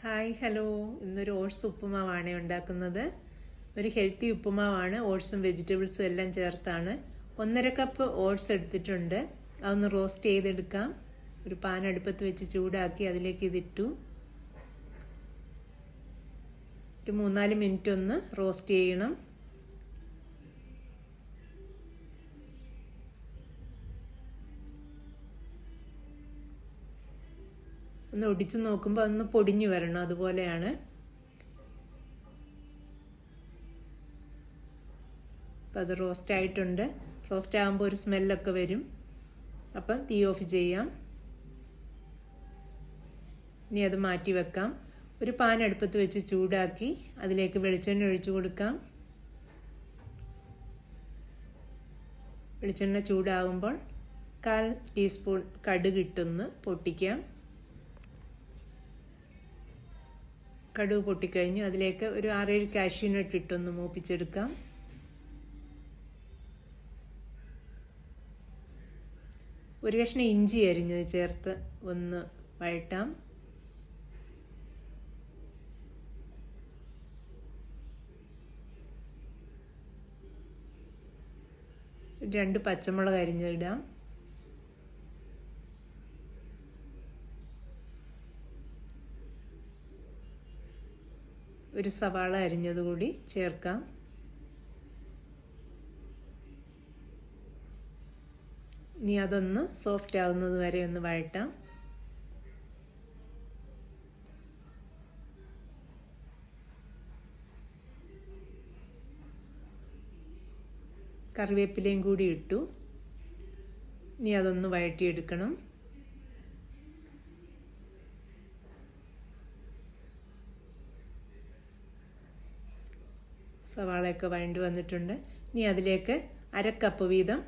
Hi hello, ഇന്നൊരു oats ഉപ്പുമാവാണ് ഉണ്ടാക്കുന്നത്. ഒരു ഹെൽത്തി ഉപ്പുമാവാണ്. ഓട്സും വെജിറ്റബിൾസും എല്ലാം ചേർത്താണ്. 1.5 കപ്പ് ഓട്സ് എടുത്തിട്ടുണ്ട്. അതൊന്ന് റോസ്റ്റ് ചെയ്തെടുക്കാം. ഒരു പാൻ അടുപ്പത്ത് വെച്ച് ചൂടാക്കി അതിലേക്ക് ഇതിട്ടു. ഒരു 3-4 മിനിറ്റ് ഒന്ന് റോസ്റ്റ് ചെയ്യണം. ഒന്ന് ഒടിച്ചു നോക്കുമ്പോൾ അതൊന്ന് പൊടിഞ്ഞു വരണം, അതുപോലെയാണ്. അപ്പം അത് റോസ്റ്റ് ആയിട്ടുണ്ട്. റോസ്റ്റ് ആകുമ്പോൾ ഒരു സ്മെല്ലൊക്കെ വരും. അപ്പം തീ ഓഫ് ചെയ്യാം. ഇനി അത് മാറ്റി വെക്കാം. ഒരു പാൻ അടുപ്പത്ത് വെച്ച് ചൂടാക്കി അതിലേക്ക് വെളിച്ചെണ്ണ ഒഴിച്ചു കൊടുക്കാം. വെളിച്ചെണ്ണ ചൂടാകുമ്പോൾ 1/4 ടീസ്പൂൺ കടുക് ഇട്ടൊന്ന് പൊട്ടിക്കാം. കടുക് പൊട്ടിക്കഴിഞ്ഞു അതിലേക്ക് ഒരു 6-7 കാഷ്യൂനട്ട് ഇട്ടൊന്ന് മൂപ്പിച്ചെടുക്കാം. ഒരു കഷ്ണം ഇഞ്ചി അരിഞ്ഞത് ചേർത്ത് ഒന്ന് വഴറ്റാം. രണ്ട് പച്ചമുളക് അരിഞ്ഞിടാം. ഒരു സവാള അരിഞ്ഞത് കൂടി ചേർക്കാം. ഇനി അതൊന്ന് സോഫ്റ്റ് ആകുന്നത് വരെ ഒന്ന് വഴറ്റാം. കറിവേപ്പിലയും കൂടി ഇട്ടു. ഇനി അതൊന്ന് വഴറ്റിയെടുക്കണം. സവാളയൊക്കെ വഴണ്ടി വന്നിട്ടുണ്ട്. ഇനി അതിലേക്ക് 1/2 കപ്പ് വീതം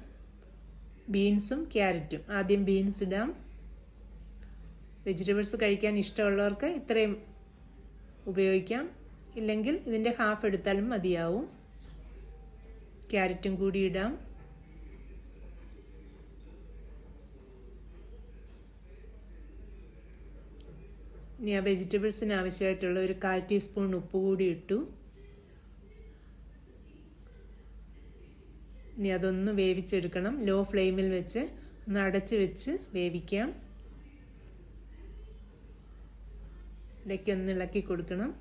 ബീൻസും ക്യാരറ്റും. ആദ്യം ബീൻസ് ഇടാം. വെജിറ്റബിൾസ് കഴിക്കാൻ ഇഷ്ടമുള്ളവർക്ക് ഇത്രയും ഉപയോഗിക്കാം, ഇല്ലെങ്കിൽ ഇതിൻ്റെ ഹാഫ് എടുത്താലും മതിയാവും. ക്യാരറ്റും കൂടി ഇടാം. ഇനി ആ വെജിറ്റബിൾസിന് ആവശ്യമായിട്ടുള്ള ഒരു 1/4 ടീസ്പൂൺ ഉപ്പ് കൂടി ഇട്ടു. ഇനി അതൊന്ന് വേവിച്ചെടുക്കണം. ലോ ഫ്ലെയിമിൽ വെച്ച് ഒന്ന് അടച്ച് വെച്ച് വേവിക്കാം. ഇടയ്ക്കൊന്ന് ഇളക്കി കൊടുക്കണം.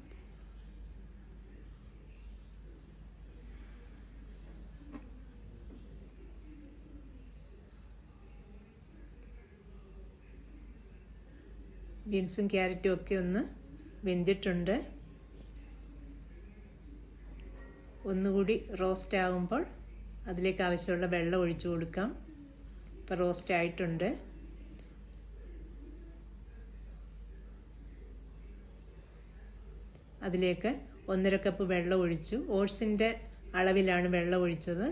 ബീൻസും ക്യാരറ്റും ഒക്കെ ഒന്ന് വെന്തിട്ടുണ്ട്. ഒന്നുകൂടി റോസ്റ്റ് ആകുമ്പോൾ അതിലേക്ക് ആവശ്യമുള്ള വെള്ളം ഒഴിച്ചു കൊടുക്കാം. ഇപ്പോൾ റോസ്റ്റ് ആയിട്ടുണ്ട്. അതിലേക്ക് 1.5 കപ്പ് വെള്ളം ഒഴിച്ചു. ഓട്സിൻ്റെ അളവിലാണ് വെള്ളം ഒഴിച്ചത്.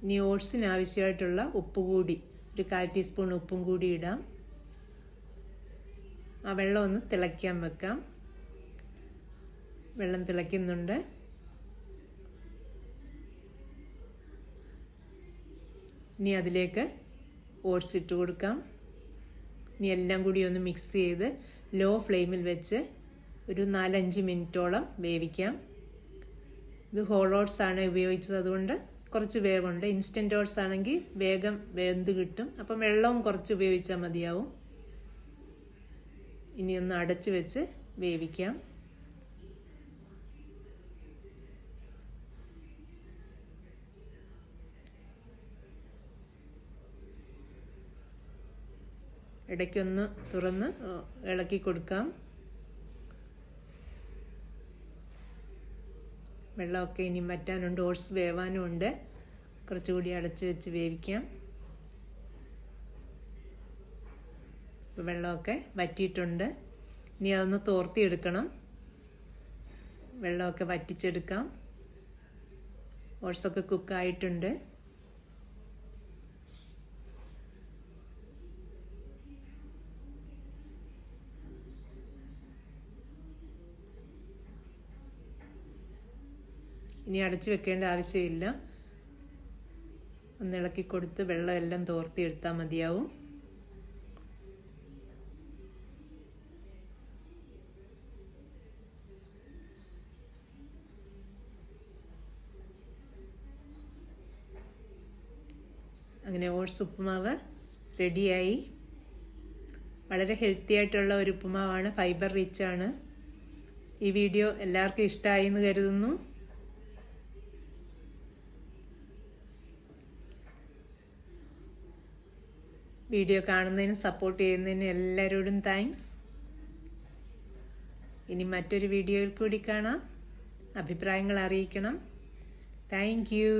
ഇനി ഓട്സിന് ആവശ്യമായിട്ടുള്ള ഉപ്പ് കൂടി ഒരു 1/4 ടീസ്പൂൺ ഉപ്പും കൂടി ഇടാം. ആ വെള്ളം ഒന്ന് തിളയ്ക്കാൻ വെക്കാം. വെള്ളം തിളയ്ക്കുന്നുണ്ട്. ഇനി അതിലേക്ക് ഓട്സ് ഇട്ട് കൊടുക്കാം. ഇനി എല്ലാം കൂടി ഒന്ന് മിക്സ് ചെയ്ത് ലോ ഫ്ലെയിമിൽ വെച്ച് ഒരു 4-5 മിനിറ്റോളം വേവിക്കാം. ഇത് ഹോൾ ഓട്സ് ആണ് ഉപയോഗിച്ചത്, അതുകൊണ്ട് കുറച്ച് വേവുണ്ട്. ഇൻസ്റ്റൻറ്റ് ഓട്സ് ആണെങ്കിൽ വേഗം വെന്ത് കിട്ടും. അപ്പം വെള്ളവും കുറച്ച് ഉപയോഗിച്ചാൽ മതിയാവും. ഇനി ഒന്ന് അടച്ച് വെച്ച് വേവിക്കാം. ഇടയ്ക്കൊന്ന് തുറന്ന് ഇളക്കി കൊടുക്കാം. വെള്ളമൊക്കെ ഇനി വറ്റാനുണ്ട്. ഓട്സ് വേവാനും ഉണ്ട്. കുറച്ചുകൂടി അടച്ച് വെച്ച് വേവിക്കാം. വെള്ളമൊക്കെ വറ്റിയിട്ടുണ്ട്. ഇനി അതൊന്ന് തോർത്തിയെടുക്കണം. വെള്ളമൊക്കെ വറ്റിച്ചെടുക്കാം. ഓട്സൊക്കെ കുക്കായിട്ടുണ്ട്. ഇനി അടച്ചു വെക്കേണ്ട ആവശ്യമില്ല. ഒന്ന് ഇളക്കി കൊടുത്ത് വെള്ളം എല്ലാം തോർത്തി എടുത്താൽ മതിയാവും. അങ്ങനെ ഓട്സ് ഉപ്പുമാവ് റെഡിയായി. വളരെ ഹെൽത്തി ആയിട്ടുള്ള ഒരു ഉപ്പുമാവാണ്, ഫൈബർ റിച്ച് ആണ്. ഈ വീഡിയോ എല്ലാവർക്കും ഇഷ്ടമായി എന്ന് കരുതുന്നു. വീഡിയോ കാണുന്നതിനും സപ്പോർട്ട് ചെയ്യുന്നതിനും എല്ലാവരോടും താങ്ക്സ്. ഇനി മറ്റൊരു വീഡിയോയിൽ കൂടി കാണാം. അഭിപ്രായങ്ങൾ അറിയിക്കണം. Thank you.